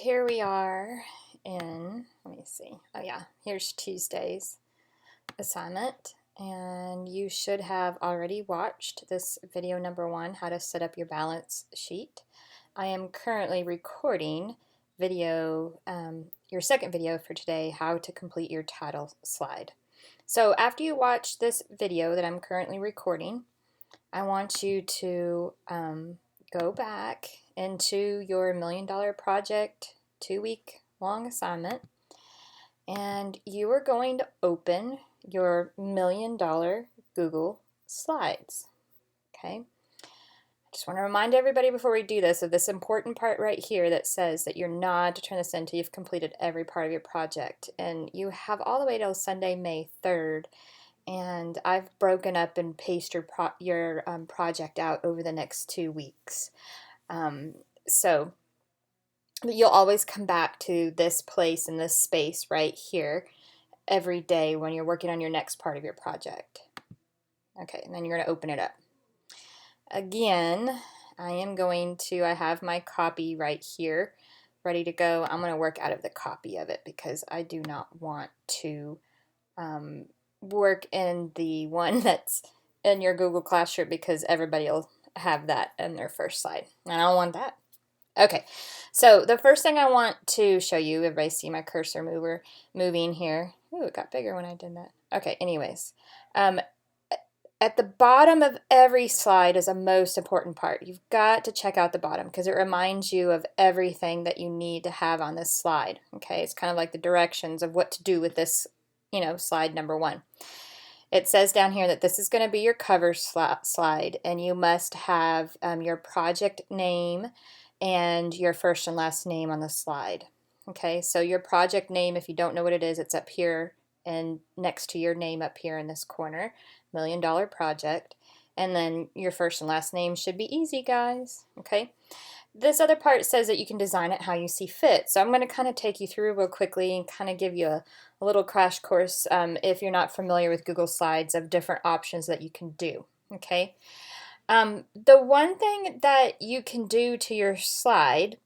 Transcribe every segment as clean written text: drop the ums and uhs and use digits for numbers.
here we are in, let me see, oh yeah, here's Tuesday's assignment, and you should have already watched this video number 1, how to set up your balance sheet. I am currently recording video, your second video for today, how to complete your title slide. So after you watch this video that I'm currently recording, I want you to go back into your $1 Million Project 2-week long assignment, and you are going to open your $1 Million Google Slides. Okay. I just want to remind everybody before we do this of this important part right here that says that you're not to turn this in until you've completed every part of your project, and you have all the way till Sunday, May 3rd. And I've broken up and paced your project out over the next 2 weeks. So you'll always come back to this place and this space right here every day when you're working on your next part of your project. Okay, and then you're going to open it up. Again, I have my copy right here ready to go. I'm going to work out of the copy of it because I do not want to work in the one that's in your Google Classroom because everybody will have that in their first slide. I don't want that. Okay, so the first thing I want to show you, everybody see my cursor moving here. Ooh, it got bigger when I did that. Okay, anyways, at the bottom of every slide is a most important part. You've got to check out the bottom because it reminds you of everything that you need to have on this slide. Okay, it's kind of like the directions of what to do with this, slide number 1. It says down here that this is going to be your cover slide, and you must have your project name and your first and last name on the slide. Okay, so your project name, if you don't know what it is, it's up here and next to your name up here in this corner, $1 Million Project. And then your first and last name should be easy, guys. Okay. This other part says that you can design it how you see fit. So I'm going to kind of take you through real quickly and kind of give you a little crash course if you're not familiar with Google Slides of different options that you can do. Okay. The one thing that you can do to your slide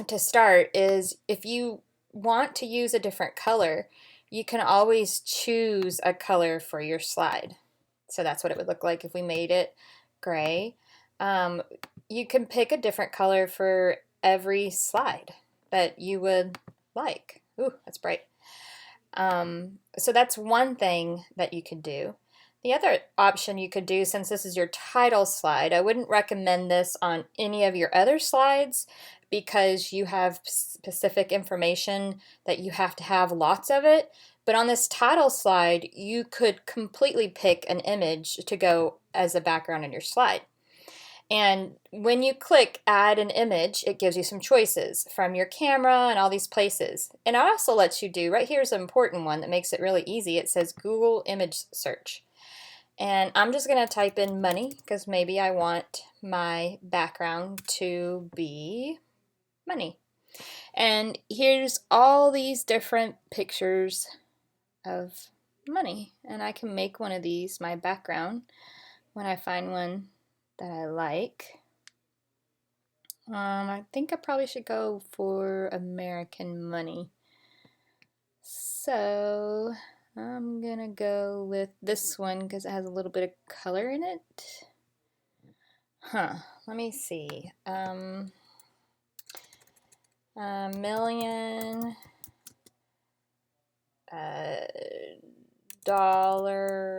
to start is if you want to use a different color, you can always choose a color for your slide. So that's what it would look like if we made it gray. You can pick a different color for every slide that you would like. Ooh, that's bright. So that's one thing that you could do. The other option you could do, since this is your title slide, I wouldn't recommend this on any of your other slides because you have specific information that you have to have lots of it. But on this title slide, you could completely pick an image to go as a background in your slide. And when you click add an image, it gives you some choices from your camera and all these places. And it also lets you do, right here's an important one that makes it really easy. It says Google image search. And I'm just going to type in money because maybe I want my background to be money. And here's all these different pictures of money. And I can make one of these my background when I find one that I like. I think I probably should go for American money. So I'm gonna go with this one because it has a little bit of color in it. Let me see. $1 million dollars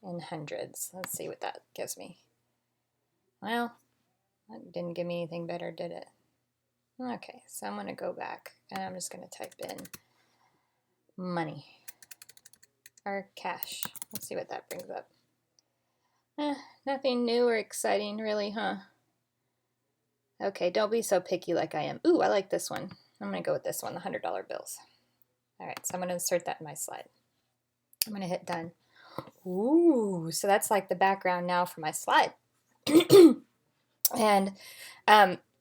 in hundreds. Let's see what that gives me. Well, that didn't give me anything better, did it? Okay, so I'm going to go back and I'm just going to type in money or cash. Let's see what that brings up. Nothing new or exciting really, huh? Okay, don't be so picky like I am. Ooh, I like this one. I'm going to go with this one, the $100 bills. All right, so I'm going to insert that in my slide. I'm going to hit done. Ooh, so that's like the background now for my slide. And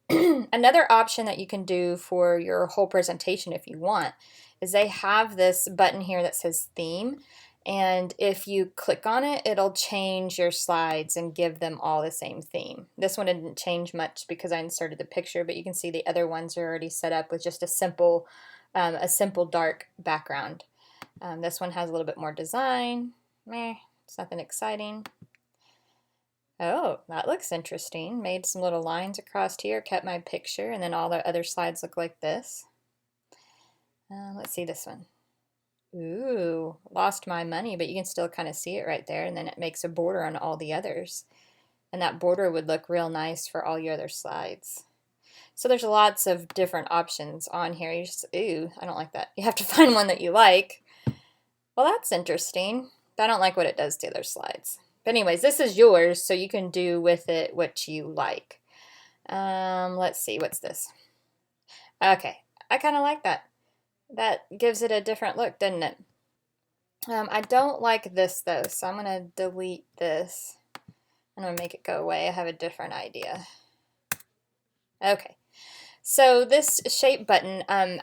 another option that you can do for your whole presentation if you want is they have this button here that says theme, And if you click on it, it'll change your slides and give them all the same theme. This one didn't change much because I inserted the picture, but you can see the other ones are already set up with just a simple dark background. This one has a little bit more design. Meh, it's nothing exciting. Oh, that looks interesting. Made some little lines across here, kept my picture, and then all the other slides look like this. Let's see this one. Ooh, lost my money, but you can still kind of see it right there, and then it makes a border on all the others. And that border would look real nice for all your other slides. So there's lots of different options on here. You just, ooh, I don't like that. You have to find one that you like. Well, that's interesting. But I don't like what it does to other slides. But anyways, this is yours, so you can do with it what you like. Let's see, what's this? Okay, I kind of like that. That gives it a different look, doesn't it? I don't like this though, so I'm going to delete this. I'm going to make it go away. I have a different idea. Okay, so this shape button, I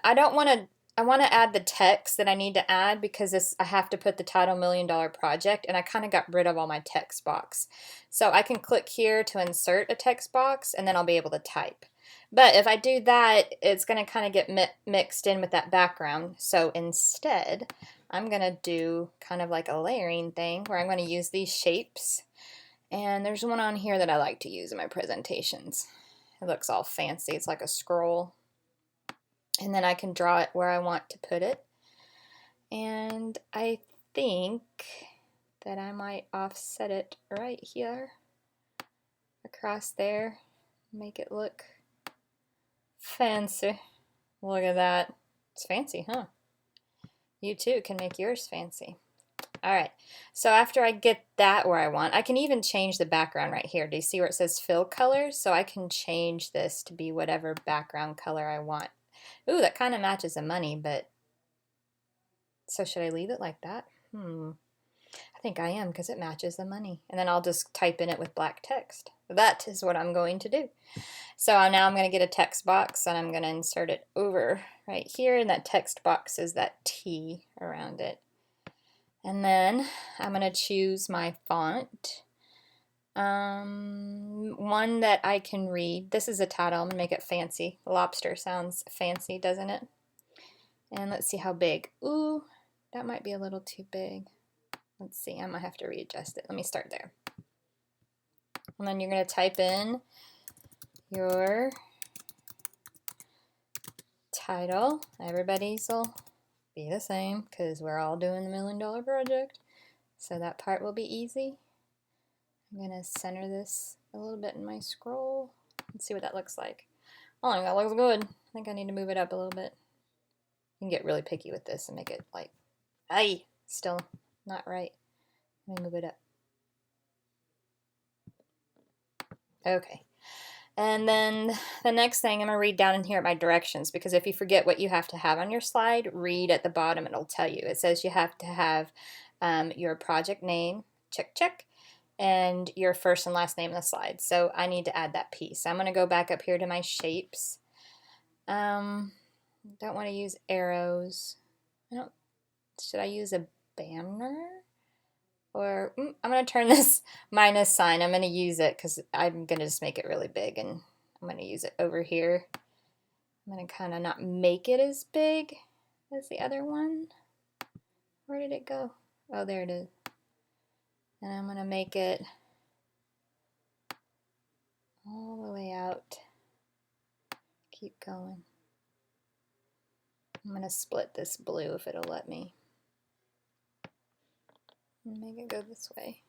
want to add the text that I need to add because I have to put the title $1 Million Project, and I kind of got rid of all my text box. So I can click here to insert a text box, and then I'll be able to type. But if I do that, it's going to kind of get mixed in with that background. So instead, I'm going to do kind of like a layering thing where I'm going to use these shapes. And there's one on here that I like to use in my presentations. It looks all fancy. It's like a scroll. And then I can draw it where I want to put it. And I think that I might offset it right here across there. Make it look fancy. Look at that. It's fancy, huh? You too can make yours fancy. Alright, so after I get that where I want, I can even change the background right here. Do you see where it says fill colors? So I can change this to be whatever background color I want. Ooh, that kind of matches the money, but so should I leave it like that? I think I am because it matches the money. And then I'll just type in it with black text. That is what I'm going to do. So now I'm going to get a text box and I'm going to insert it over right here. And that text box is that T around it. And then I'm going to choose my font. One that I can read. This is a title. I'm going to make it fancy. Lobster sounds fancy, doesn't it? And let's see how big. Ooh, that might be a little too big. Let's see, I might have to readjust it. Let me start there. And then you're going to type in your title. Everybody's will be the same because we're all doing the $1 Million Project. So that part will be easy. I'm going to center this a little bit in my scroll. Let's see what that looks like. Oh, I think that looks good. I think I need to move it up a little bit. You can get really picky with this and make it like, aye, still not right. Let me move it up. Okay. And then the next thing, I'm going to read down in here at my directions, because if you forget what you have to have on your slide, read at the bottom, it'll tell you. It says you have to have your project name, check, check, and your first and last name in the slide. So I need to add that piece. I'm going to go back up here to my shapes. Don't want to use arrows. Should I use a banner? Or I'm going to turn this minus sign. I'm going to use it because I'm going to just make it really big, and I'm going to use it over here. I'm going to kind of not make it as big as the other one. Where did it go? Oh, there it is. And I'm going to make it all the way out. Keep going. I'm going to split this blue if it'll let me. Make it go this way.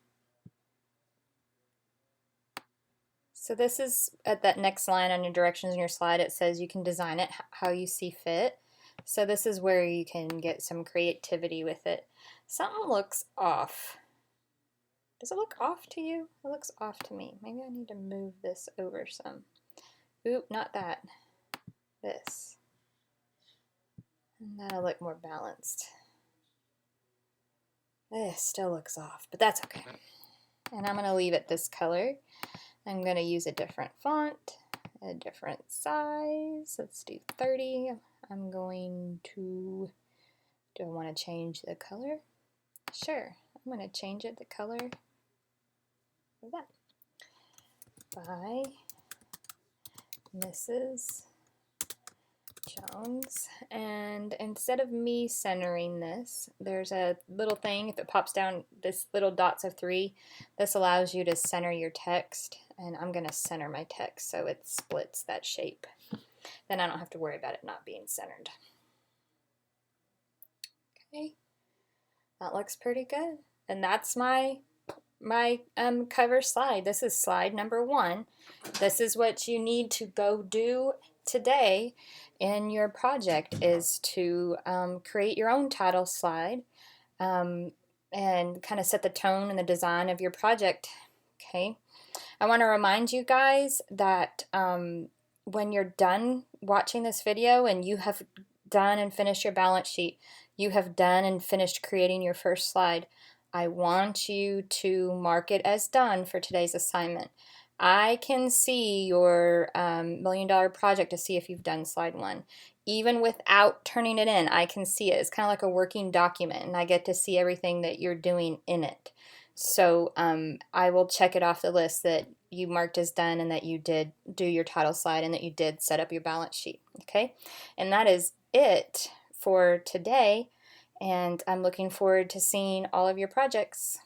So this is at that next line on your directions in your slide. It says you can design it how you see fit. So this is where you can get some creativity with it. Something looks off. Does it look off to you? It looks off to me. Maybe I need to move this over some. Oop, not that. This. And that'll look more balanced. This still looks off, but that's okay. And I'm going to leave it this color. I'm going to use a different font, a different size. Let's do 30. I'm going to, do I want to change the color? Sure, I'm going to change it, the color of that. By Mrs. Jones. And instead of me centering this, there's a little thing, if it pops down, this little dots of 3, this allows you to center your text, and I'm going to center my text so it splits that shape. Then I don't have to worry about it not being centered. Okay, that looks pretty good. And that's my cover slide. This is slide number 1. This is what you need to go do today in your project, is to create your own title slide and kind of set the tone and the design of your project. Okay, I want to remind you guys that when you're done watching this video and you have done and finished your balance sheet, you have done and finished creating your first slide, I want you to mark it as done for today's assignment. I can see your $1 million project to see if you've done slide 1. Even without turning it in, I can see it. It's kind of like a working document, and I get to see everything that you're doing in it. So I will check it off the list that you marked as done and that you did do your title slide and that you did set up your balance sheet. Okay, and that is it for today. And I'm looking forward to seeing all of your projects.